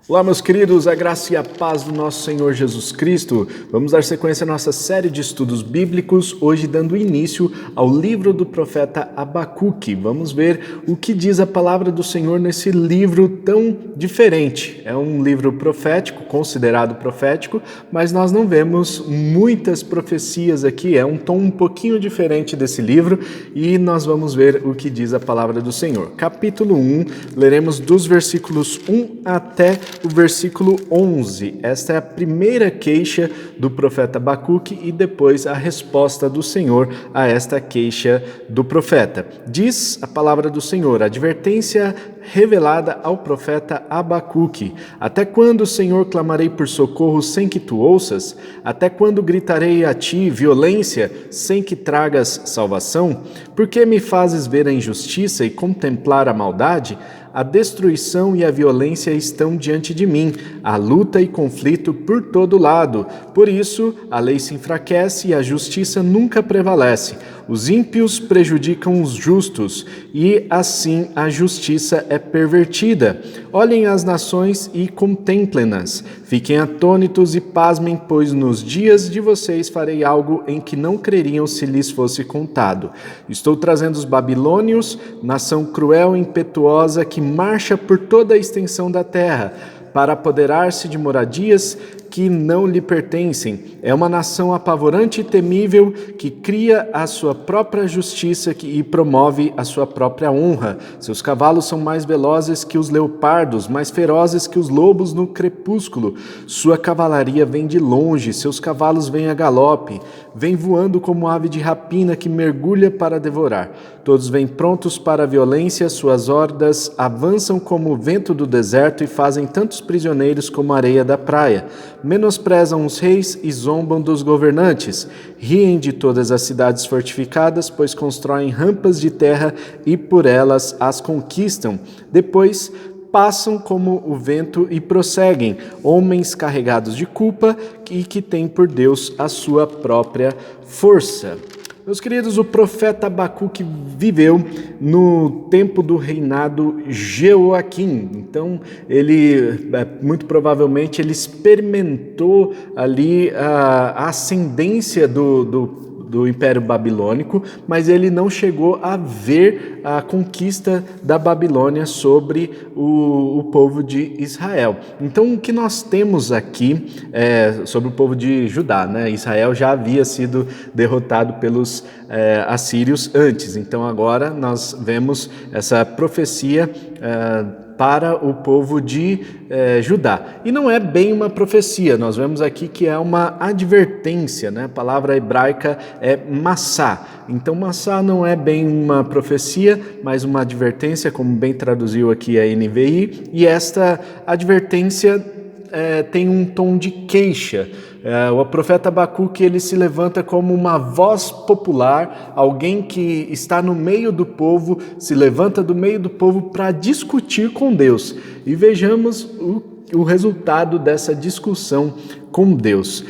Olá, meus queridos, a graça e a paz do nosso Senhor Jesus Cristo. Vamos dar sequência à nossa série de estudos bíblicos, hoje dando início ao livro do profeta Abacuque. Vamos ver o que diz a palavra do Senhor nesse livro tão diferente. É um livro profético, considerado profético, mas nós não vemos muitas profecias aqui. É um tom um pouquinho diferente desse livro e nós vamos ver o que diz a palavra do Senhor. Capítulo 1, leremos dos versículos 1 até o versículo 11. Esta é a primeira queixa do profeta Abacuque e depois a resposta do Senhor a esta queixa do profeta. Diz a palavra do Senhor, advertência revelada ao profeta Abacuque. Até quando, Senhor, clamarei por socorro sem que tu ouças? Até quando gritarei a ti violência sem que tragas salvação? Por que me fazes ver a injustiça e contemplar a maldade? A destruição e a violência estão diante de mim, a luta e conflito por todo lado. Por isso, a lei se enfraquece e a justiça nunca prevalece. Os ímpios prejudicam os justos, e assim a justiça é pervertida. Olhem as nações e contemplem-nas. Fiquem atônitos e pasmem, pois nos dias de vocês farei algo em que não creriam se lhes fosse contado. Estou trazendo os babilônios, nação cruel e impetuosa que marcha por toda a extensão da terra, para apoderar-se de moradias que não lhe pertencem. É uma nação apavorante e temível que cria a sua própria justiça e promove a sua própria honra. Seus cavalos são mais velozes que os leopardos, mais ferozes que os lobos no crepúsculo. Sua cavalaria vem de longe, seus cavalos vêm a galope, vem voando como ave de rapina que mergulha para devorar. Todos vêm prontos para a violência, suas hordas avançam como o vento do deserto e fazem tantos prisioneiros como a areia da praia. Menosprezam os reis e zombam dos governantes. Riem de todas as cidades fortificadas, pois constroem rampas de terra e por elas as conquistam. Depois passam como o vento e prosseguem, homens carregados de culpa e que têm por Deus a sua própria força. Meus queridos, o profeta Abacuque viveu no tempo do reinado Jeoaquim. Então, muito provavelmente, ele experimentou ali a ascendência do Império Babilônico, mas ele não chegou a ver a conquista da Babilônia sobre o povo de Israel. Então, o que nós temos aqui sobre o povo de Judá, né? Israel já havia sido derrotado pelos assírios antes. Então, agora nós vemos essa profecia para o povo de Judá. E não é bem uma profecia, nós vemos aqui que é uma advertência, né? A palavra hebraica é massá. Então, massá não é bem uma profecia, mas uma advertência, como bem traduziu aqui a NVI, e esta advertência tem um tom de queixa. O profeta Abacuque, ele se levanta como uma voz popular, alguém que está no meio do povo, se levanta do meio do povo para discutir com Deus. E vejamos o resultado dessa discussão com Deus.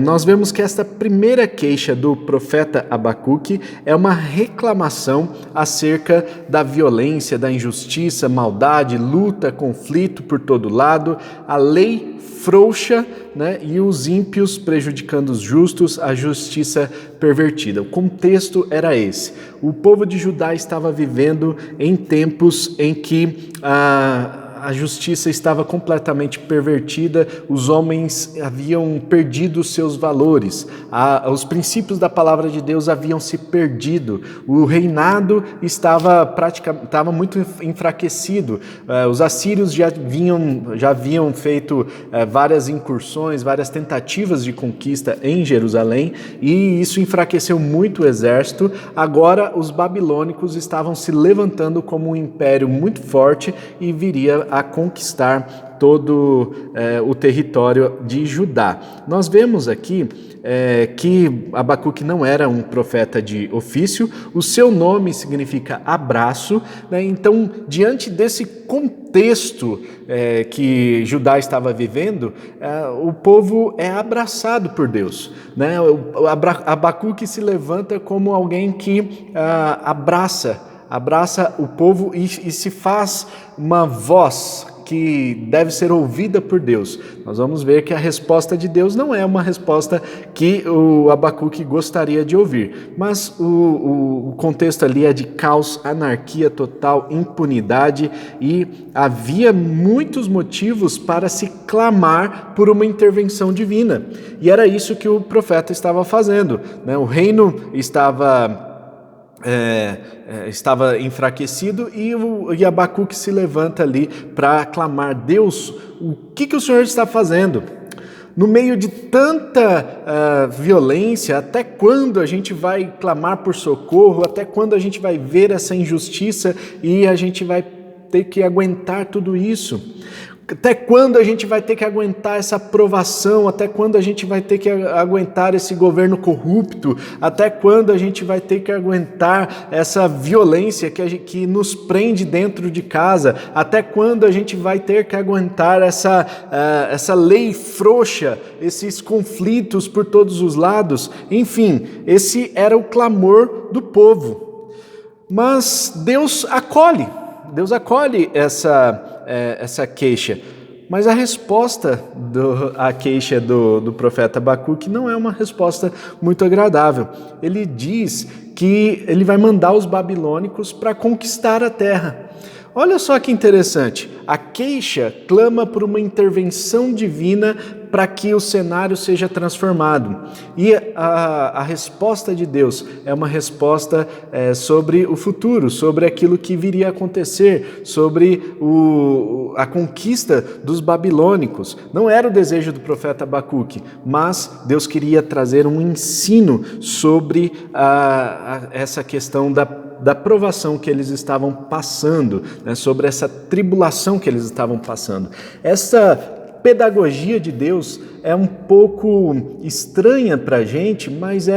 Nós vemos que esta primeira queixa do profeta Abacuque é uma reclamação acerca da violência, da injustiça, maldade, luta, conflito por todo lado, a lei frouxa, né, e os ímpios prejudicando os justos, a justiça pervertida. O contexto era esse. O povo de Judá estava vivendo em tempos em que a justiça estava completamente pervertida, os homens haviam perdido os seus valores, os princípios da palavra de Deus haviam se perdido, o reinado estava muito enfraquecido, os assírios já haviam feito várias incursões, várias tentativas de conquista em Jerusalém, e isso enfraqueceu muito o exército. Agora os babilônicos estavam se levantando como um império muito forte e viria a conquistar todo o território de Judá. Nós vemos aqui que Abacuque não era um profeta de ofício, o seu nome significa abraço, né? Então, diante desse contexto que Judá estava vivendo, o povo é abraçado por Deus, né? Abacuque se levanta como alguém que abraça o povo e se faz uma voz que deve ser ouvida por Deus. Nós vamos ver que a resposta de Deus não é uma resposta que o Abacuque gostaria de ouvir, mas o contexto ali é de caos, anarquia total, impunidade, e havia muitos motivos para se clamar por uma intervenção divina. E era isso que o profeta estava fazendo, né? O reino estava enfraquecido e Abacuque se levanta ali para clamar: Deus, o que o Senhor está fazendo? No meio de tanta violência, até quando a gente vai clamar por socorro? Até quando a gente vai ver essa injustiça e a gente vai ter que aguentar tudo isso? Até quando a gente vai ter que aguentar essa provação? Até quando a gente vai ter que aguentar esse governo corrupto? Até quando a gente vai ter que aguentar essa violência que nos prende dentro de casa? Até quando a gente vai ter que aguentar essa lei frouxa, esses conflitos por todos os lados? Enfim, esse era o clamor do povo. Mas Deus acolhe essa queixa, mas a resposta à queixa do profeta Abacuque não é uma resposta muito agradável. Ele diz que ele vai mandar os babilônicos para conquistar a terra. Olha só que interessante, a queixa clama por uma intervenção divina para que o cenário seja transformado. E a resposta de Deus é uma resposta sobre o futuro, sobre aquilo que viria a acontecer, sobre a conquista dos babilônicos. Não era o desejo do profeta Abacuque, mas Deus queria trazer um ensino sobre essa questão da provação que eles estavam passando, né, sobre essa tribulação que eles estavam passando. Essa pedagogia de Deus é um pouco estranha para a gente, mas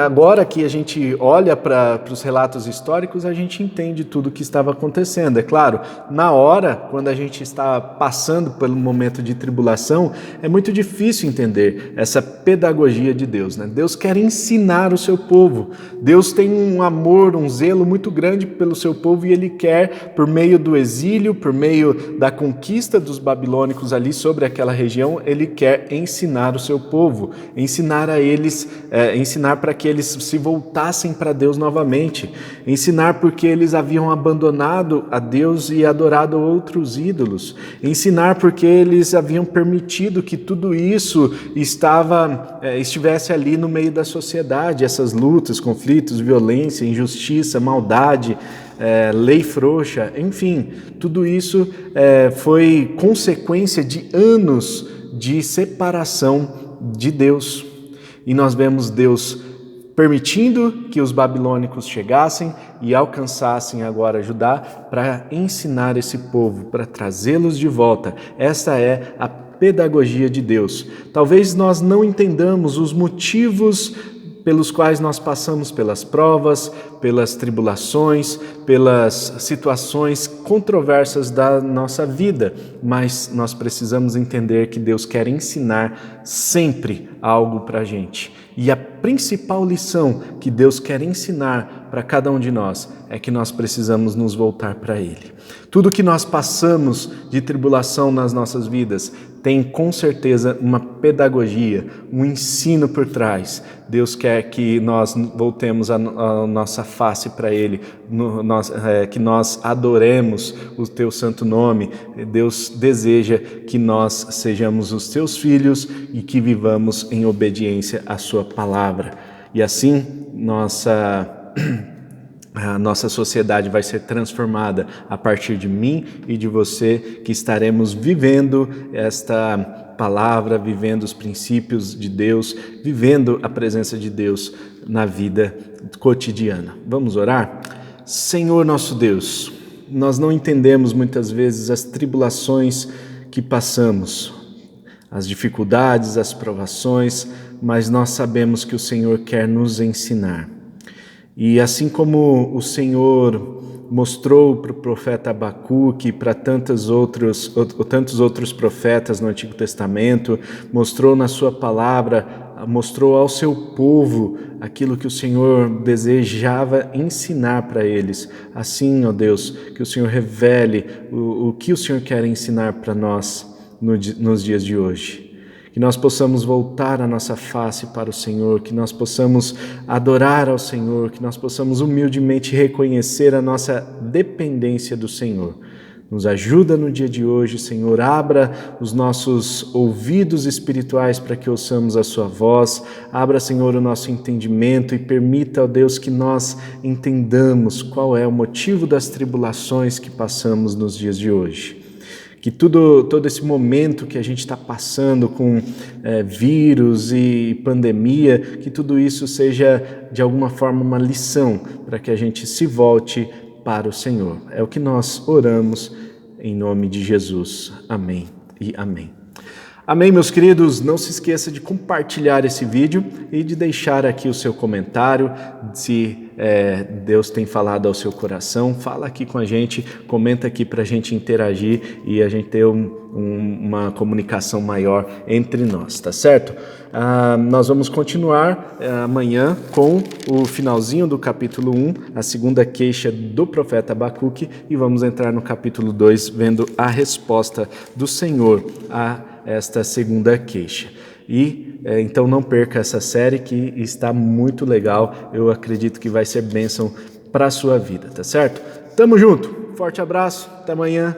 agora que a gente olha para os relatos históricos, a gente entende tudo o que estava acontecendo. É claro, na hora, quando a gente está passando pelo momento de tribulação, é muito difícil entender essa pedagogia de Deus, né? Deus quer ensinar o seu povo. Deus tem um amor, um zelo muito grande pelo seu povo, e Ele quer, por meio do exílio, por meio da conquista dos babilônicos ali sobre aquela região, Ele quer ensinar o seu povo, ensinar a eles, ensinar para que eles se voltassem para Deus novamente, ensinar porque eles haviam abandonado a Deus e adorado outros ídolos, ensinar porque eles haviam permitido que tudo isso estivesse ali no meio da sociedade, essas lutas, conflitos, violência, injustiça, maldade, lei frouxa, enfim, tudo isso foi consequência de anos de separação de Deus. E nós vemos Deus permitindo que os babilônicos chegassem e alcançassem agora Judá para ensinar esse povo, para trazê-los de volta. Essa é a pedagogia de Deus. Talvez nós não entendamos os motivos pelos quais nós passamos pelas provas, pelas tribulações, pelas situações controversas da nossa vida, mas nós precisamos entender que Deus quer ensinar sempre algo para a gente. E a principal lição que Deus quer ensinar para cada um de nós é que nós precisamos nos voltar para Ele. Tudo que nós passamos de tribulação nas nossas vidas tem com certeza uma pedagogia, um ensino por trás. Deus quer que nós voltemos a nossa face para Ele, que nós adoremos o Teu santo nome. Deus deseja que nós sejamos os Teus filhos e que vivamos em obediência à Sua palavra. E assim a nossa sociedade vai ser transformada a partir de mim e de você, que estaremos vivendo esta palavra, vivendo os princípios de Deus, vivendo a presença de Deus na vida cotidiana. Vamos orar? Senhor nosso Deus, nós não entendemos muitas vezes as tribulações que passamos, as dificuldades, as provações, mas nós sabemos que o Senhor quer nos ensinar. E assim como o Senhor mostrou para o profeta Abacuque e para tantos outros profetas no Antigo Testamento, mostrou na sua palavra mostrou ao seu povo aquilo que o Senhor desejava ensinar para eles. Assim, ó Deus, que o Senhor revele o que o Senhor quer ensinar para nós nos dias de hoje. Que nós possamos voltar a nossa face para o Senhor, que nós possamos adorar ao Senhor, que nós possamos humildemente reconhecer a nossa dependência do Senhor. Nos ajuda no dia de hoje, Senhor, abra os nossos ouvidos espirituais para que ouçamos a sua voz, abra, Senhor, o nosso entendimento e permita, ó Deus, que nós entendamos qual é o motivo das tribulações que passamos nos dias de hoje. Que todo esse momento que a gente está passando com vírus e pandemia, que tudo isso seja de alguma forma uma lição para que a gente se volte para o Senhor. É o que nós oramos em nome de Jesus. Amém e amém. Amém, meus queridos. Não se esqueça de compartilhar esse vídeo e de deixar aqui o seu comentário. Se Deus tem falado ao seu coração, fala aqui com a gente, comenta aqui para a gente interagir e a gente ter uma comunicação maior entre nós, tá certo? Nós vamos continuar amanhã com o finalzinho do capítulo 1, a segunda queixa do profeta Abacuque, e vamos entrar no capítulo 2, vendo a resposta do Senhor a esta segunda queixa. E então não perca essa série que está muito legal, eu acredito que vai ser bênção para a sua vida, tá certo? Tamo junto, forte abraço, até amanhã.